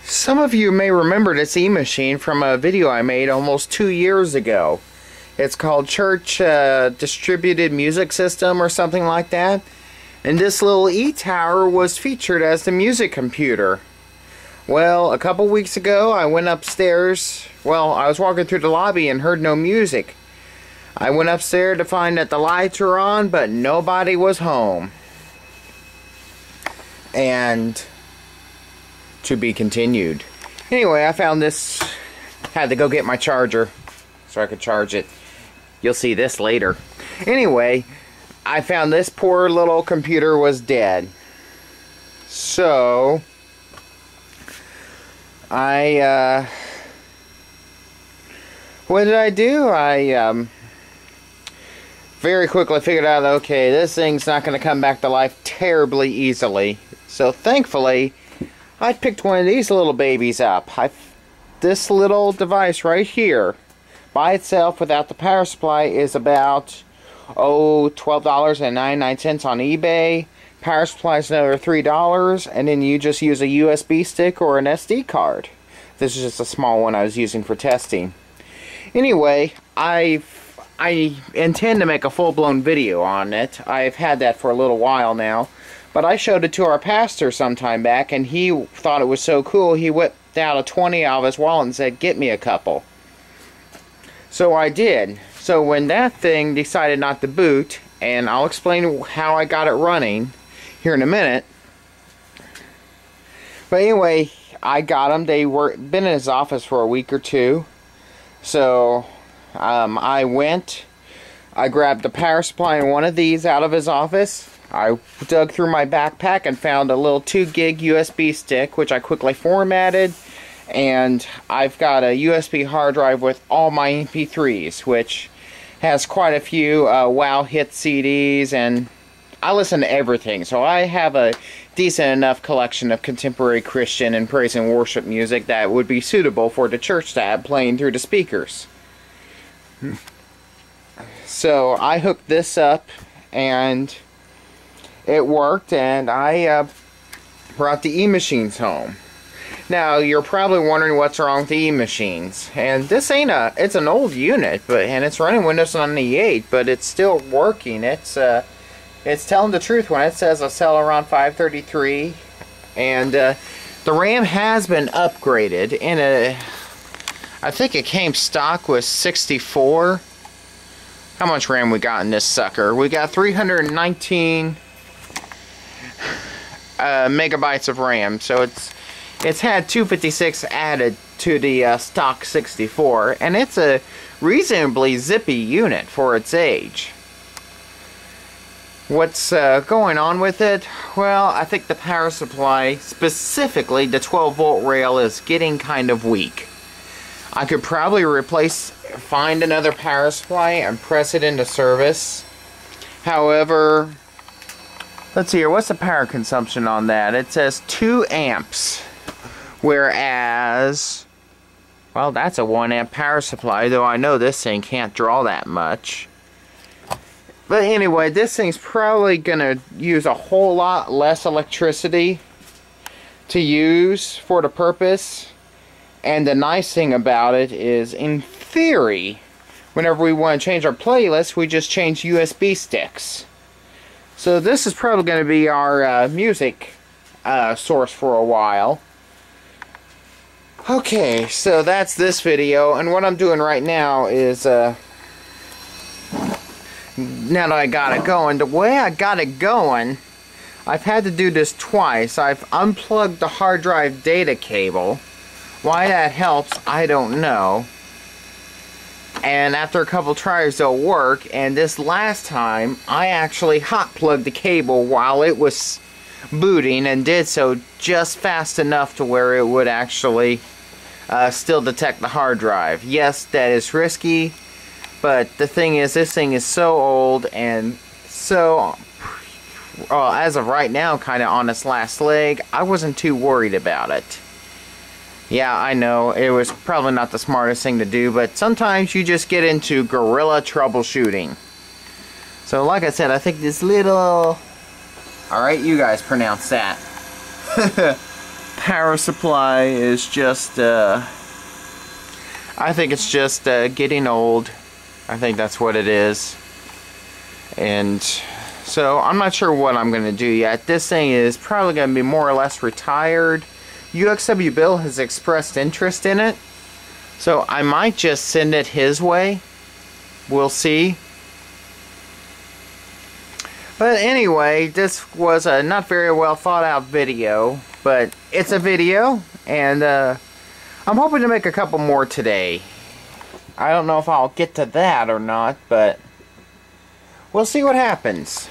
Some of you may remember this eMachine from a video I made almost 2 years ago. It's called Church Distributed Music System or something like that. And this little e-tower was featured as the music computer. Well, a couple weeks ago I went upstairs. Well, I was walking through the lobby and heard no music. I went upstairs to find that the lights were on, but nobody was home. And to be continued. Anyway, I found this. Had to go get my charger so I could charge it. You'll see this later. Anyway, I found this poor little computer was dead. So what did I do? I very quickly figured out, okay, this thing's not going to come back to life terribly easily. So thankfully, I picked one of these little babies up. This little device right here, by itself without the power supply, is about $12.99 on eBay. Power supply is another $3, and then you just use a USB stick or an SD card. This is just a small one I was using for testing. Anyway, I intend to make a full-blown video on it. I've had that for a little while now. But I showed it to our pastor some time back, and he thought it was so cool, he whipped out a 20 out of his wallet and said, "Get me a couple." So I did. So when that thing decided not to boot, and I'll explain how I got it running here in a minute. But anyway, I got them. They were been in his office for a week or two. So I grabbed the power supply and one of these out of his office. I dug through my backpack and found a little 2 gig USB stick, which I quickly formatted, and I've got a USB hard drive with all my MP3s, which has quite a few WoW hit CDs, and I listen to everything, so I have a decent enough collection of contemporary Christian and praise and worship music that would be suitable for the church to have playing through the speakers. So I hooked this up, and it worked, and I brought the eMachines home. Now, you're probably wondering what's wrong with the eMachines. And this ain't it's an old unit, and it's running Windows 98, but it's still working. It's telling the truth when it says a cell around 533. And the RAM has been upgraded. I think it came stock with 64. How much RAM we got in this sucker? We got 319 megabytes of RAM, so it's had 256 added to the stock 64, and it's a reasonably zippy unit for its age. What's going on with it? Well, I think the power supply, specifically the 12-volt rail, is getting kind of weak. I could probably find another power supply and press it into service. However, let's see here, what's the power consumption on that? It says 2 amps. Whereas, well, that's a 1 amp power supply, though I know this thing can't draw that much. But anyway, this thing's probably going to use a whole lot less electricity to use for the purpose. And the nice thing about it is, in theory, whenever we want to change our playlist, we just change USB sticks. So this is probably going to be our music source for a while. Okay, so that's this video, and what I'm doing right now is, now that I got it going, the way I got it going, I've had to do this twice. I've unplugged the hard drive data cable. Why that helps, I don't know. And after a couple tries, it'll work. And this last time, I actually hot plugged the cable while it was booting, and did so just fast enough to where it would actually still detect the hard drive. Yes, that is risky, but the thing is, this thing is so old and so, as of right now, kind of on its last leg. I wasn't too worried about it. Yeah, I know, it was probably not the smartest thing to do, but sometimes you just get into guerrilla troubleshooting. So like I said, I think this little... Alright, you guys pronounce that. power supply is just, I think it's just getting old. I think that's what it is. And so I'm not sure what I'm going to do yet. This thing is probably going to be more or less retired. UXW Bill has expressed interest in it, so I might just send it his way. We'll see. But anyway, this was a not very well thought out video, but it's a video, and I'm hoping to make a couple more today. I don't know if I'll get to that or not, but we'll see what happens.